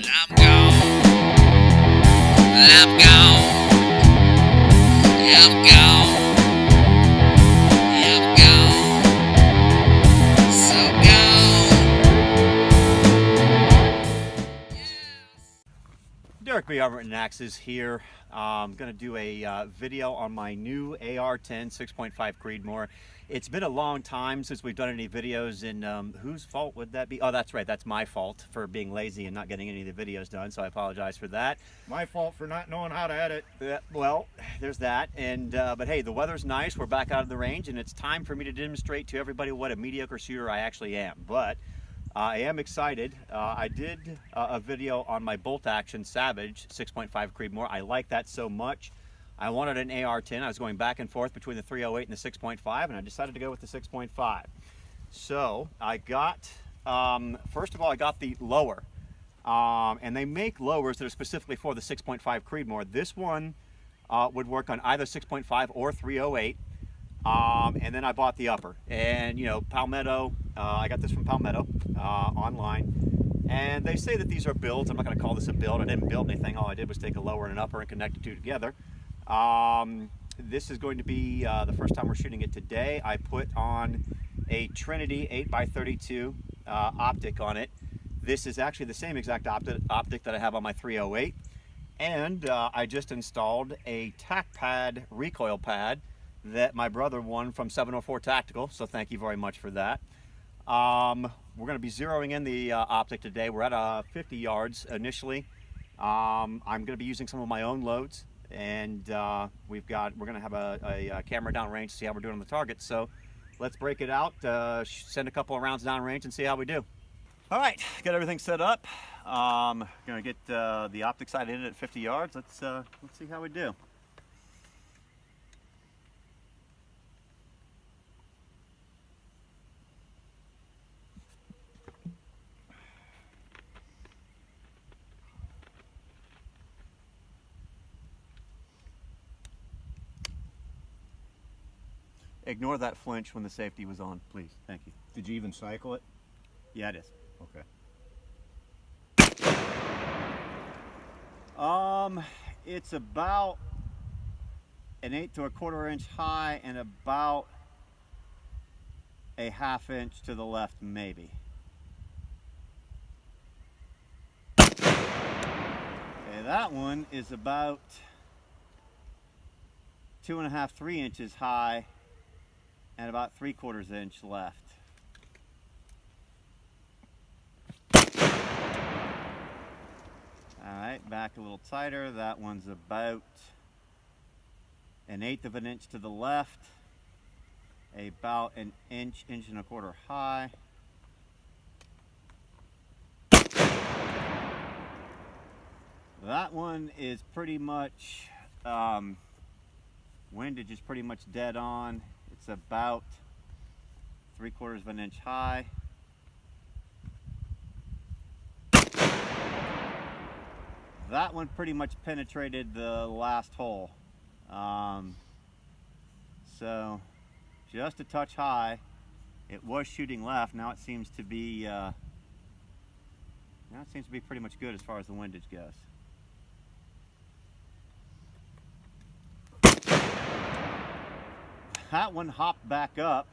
I'm gone. I'm gone. I'm gone. I'm gone. So gone. Yes. Deric with Axes here. I'm going to do a video on my new AR10 6.5 Creedmoor. It's been a long time since we've done any videos, and whose fault would that be? Oh, that's right, that's my fault for being lazy and not getting any of the videos done, so I apologize for that. My fault for not knowing how to edit. Well, there's that, and but hey, the weather's nice, we're back out of the range, and it's time for me to demonstrate to everybody what a mediocre shooter I actually am. But I am excited. I did a video on my bolt action Savage 6.5 Creedmoor. I like that so much. I wanted an AR10. I was going back and forth between the 308 and the 6.5, and I decided to go with the 6.5. So I got, first of all, I got the lower. And they make lowers that are specifically for the 6.5 Creedmoor. This one would work on either 6.5 or 308. And then I bought the upper, and you know, Palmetto, I got this from Palmetto online, and they say that these are builds. I'm not going to call this a build. I didn't build anything. All I did was take a lower and an upper and connect the two together. This is going to be the first time we're shooting it today. I put on a Trinity 8x32 optic on it. This is actually the same exact optic that I have on my 308, and I just installed a tack pad recoil pad that my brother won from 704 Tactical, so thank you very much for that. We're going to be zeroing in the optic today. We're at 50 yards initially. I'm going to be using some of my own loads, and we're going to have a camera downrange to see how we're doing on the target. So let's break it out, send a couple of rounds downrange, and see how we do. All right, got everything set up. Going to get the optic sight in at 50 yards. Let's see how we do. Ignore that flinch when the safety was on, please. Thank you. Did you even cycle it? Yeah, it is. Okay. It's about an 1/8 to 1/4 inch high and about a 1/2 inch to the left, maybe. Okay, that one is about 2.5, 3 inches high and about 3/4 inch left. Alright, back a little tighter. That one's about an 1/8 of an inch to the left, about an inch, 1.25 inches high. That one is pretty much, windage is pretty much dead on. It's about 3/4 of an inch high. That one pretty much penetrated the last hole. So just a touch high. It was shooting left. Now it seems to be pretty much good as far as the windage goes. That one hopped back up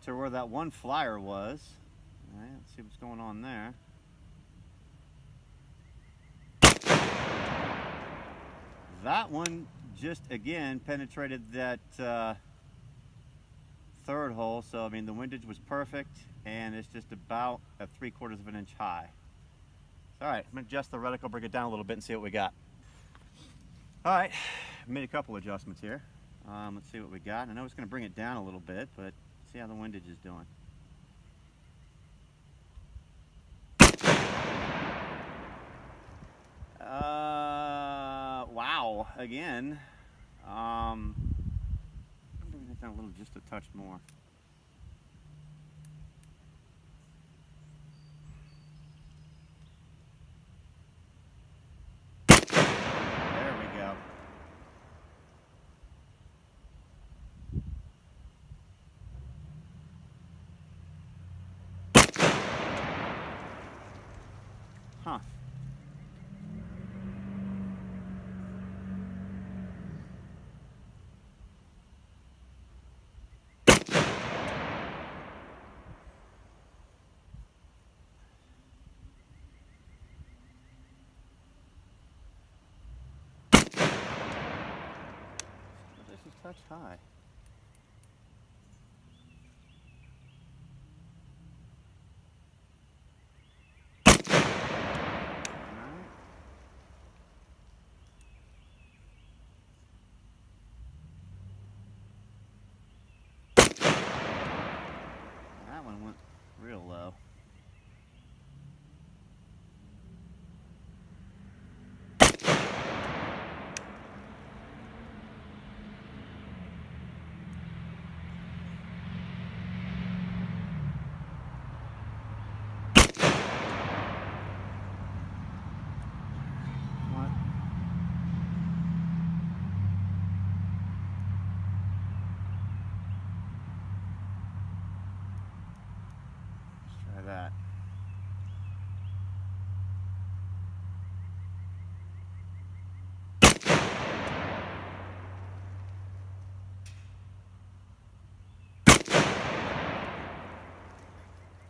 to where that one flyer was. All right, let's see what's going on there. That one just again penetrated that third hole, so I mean the windage was perfect, and it's just about a 3/4 of an inch high. All right, I'm gonna adjust the reticle, bring it down a little bit, and see what we got. All right, made a couple adjustments here. Let's see what we got. I know it's gonna bring it down a little bit, but see how the windage is doing. Wow, again. I'm bringing it down a little, just a touch more. There we go. Huh. touch high. That one went real low. Try that.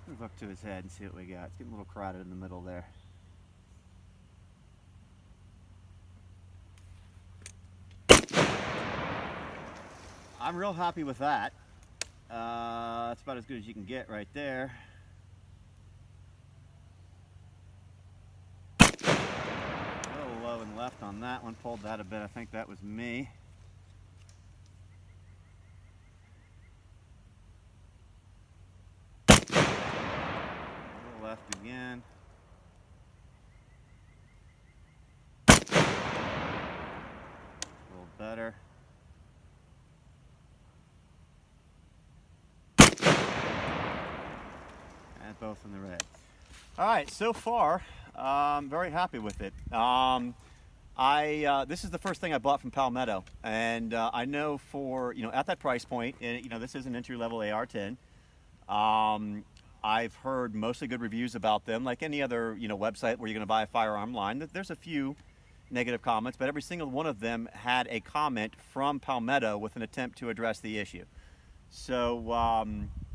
Move up to his head and see what we got. It's getting a little crowded in the middle there. I'm real happy with that. That's about as good as you can get right there. A little low and left on that one. Pulled that a bit. I think that was me. A little left again. A little better. And both in the red. All right, so far, I'm very happy with it. This is the first thing I bought from Palmetto, and I know for, at that price point, and this is an entry-level AR10. I've heard mostly good reviews about them, like any other, website where you're going to buy a firearm line. There's a few negative comments, but every single one of them had a comment from Palmetto with an attempt to address the issue. So,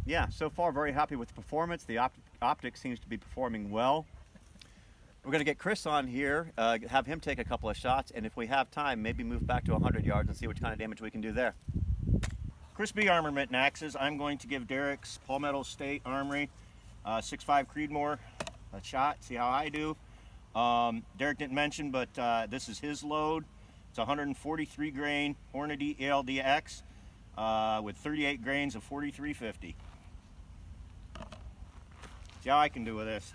yeah, so far very happy with the performance. The optics seems to be performing well. We're going to get Chris on here, have him take a couple of shots, and if we have time, maybe move back to 100 yards and see what kind of damage we can do there. Chris B. Armament and Axes. I'm going to give Deric's Palmetto State Armory 6.5 Creedmoor a shot, see how I do. Deric didn't mention, but this is his load. It's 143 grain Hornady ALDX with 38 grains of 4350. See how I can do with this.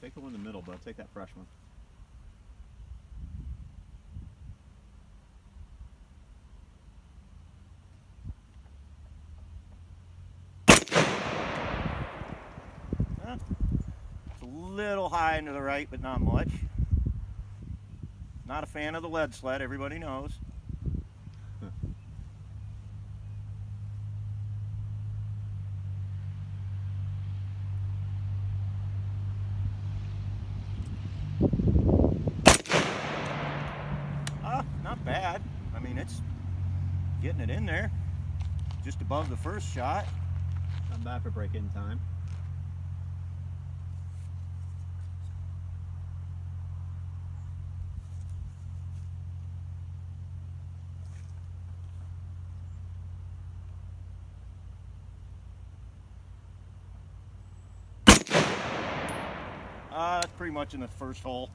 Take the one in the middle, bud. Take that fresh one. It's a little high into the right, but not much. Not a fan of the lead sled, everybody knows. Not bad. I mean, it's getting it in there. Just above the first shot. Not bad for break-in time. That's pretty much in the first hole.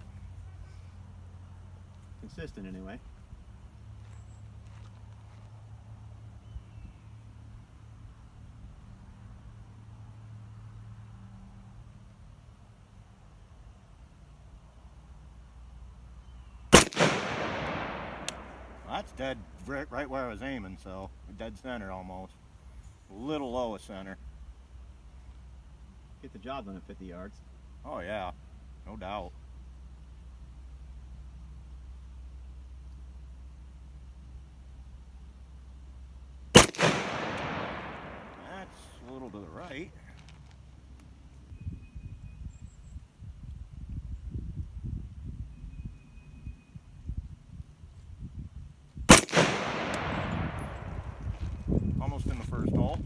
Consistent anyway. That's dead right where I was aiming, so dead center almost. A little low of center. Get the job done at 50 yards. Oh yeah, no doubt. That's a little to the right. Almost in the first hole.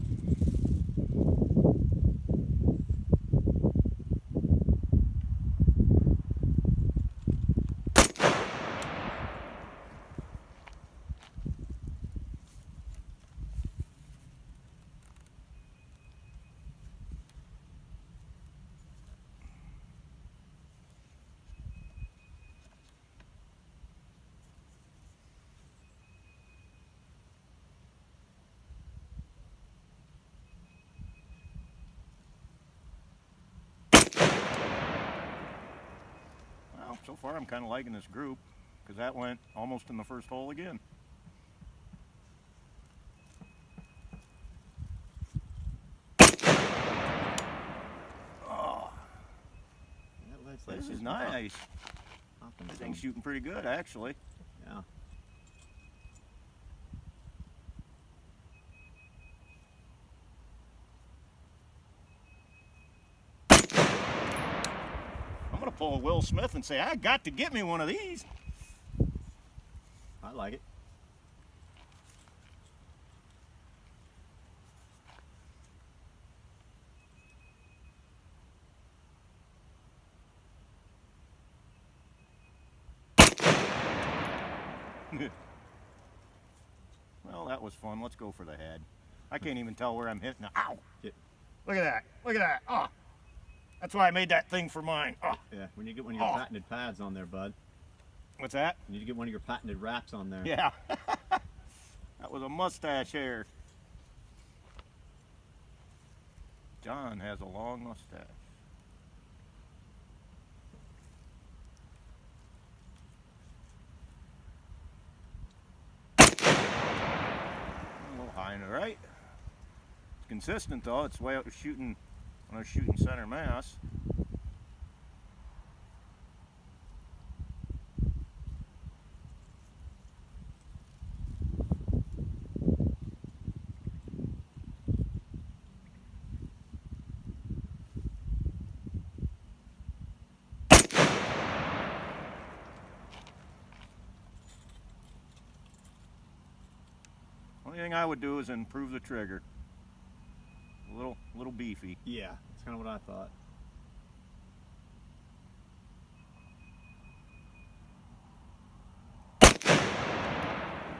So far, I'm kind of liking this group because that went almost in the first hole again. Oh, this is nice. This thing's shooting pretty good, actually. Yeah. I'm gonna pull a Will Smith and say, I got to get me one of these. I like it. Well, that was fun. Let's go for the head. I can't even tell where I'm hitting. Ow! Yeah. Look at that. Look at that. Oh, that's why I made that thing for mine. Oh. Yeah, when you get one of your patented pads on there, bud. What's that? You need to get one of your patented wraps on there. Yeah. That was a mustache hair. John has a long mustache. A little high and right. It's consistent though. It's the way I was shooting when I was shooting center mass. Only thing I would do is improve the trigger. A little beefy. Yeah, that's kind of what I thought.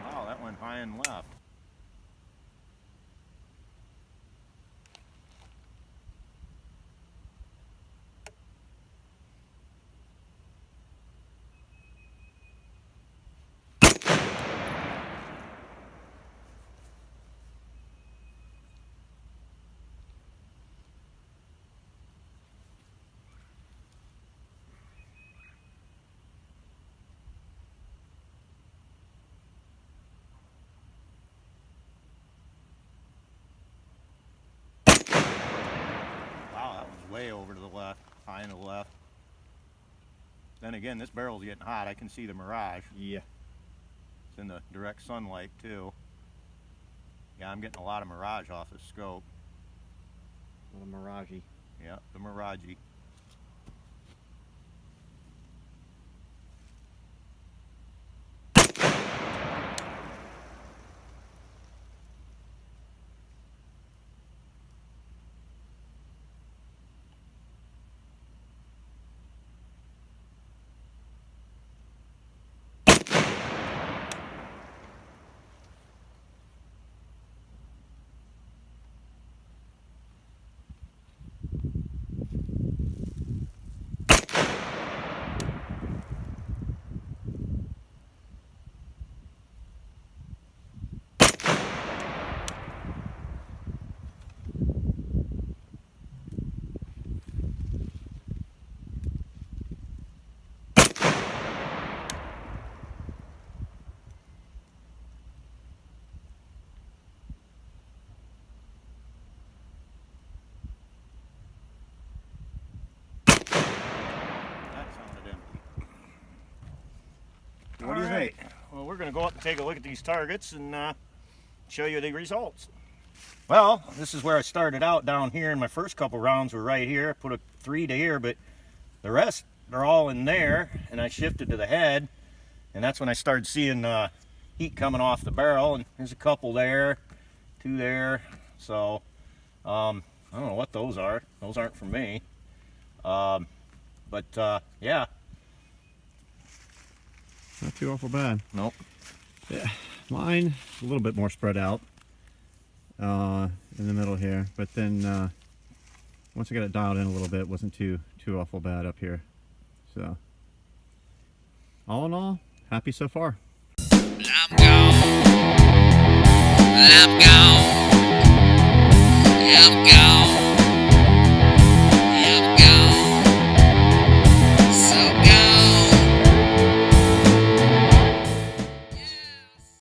Wow, that went high and left. Wow, that was way over to the left, high and to the left. Then again, this barrel's getting hot. I can see the mirage. Yeah. It's in the direct sunlight too. Yeah, I'm getting a lot of mirage off the scope. Little mirage-y. Yeah, the mirage-y. That sounded empty. What do you think? Well, we're going to go up and take a look at these targets and show you the results. Well, this is where I started out down here, and my first couple rounds were right here. Put a 3 to here, but the rest, they're all in there, and I shifted to the head, and that's when I started seeing heat coming off the barrel, and there's a couple there, 2 there, so I don't know what those are. Those aren't from me. Yeah. Not too awful bad. Nope. Yeah, mine a little bit more spread out in the middle here, but then once I got it dialed in a little bit, it wasn't too awful bad up here. So all in all, happy so far. I'm gone. I'm gone. I'm gone.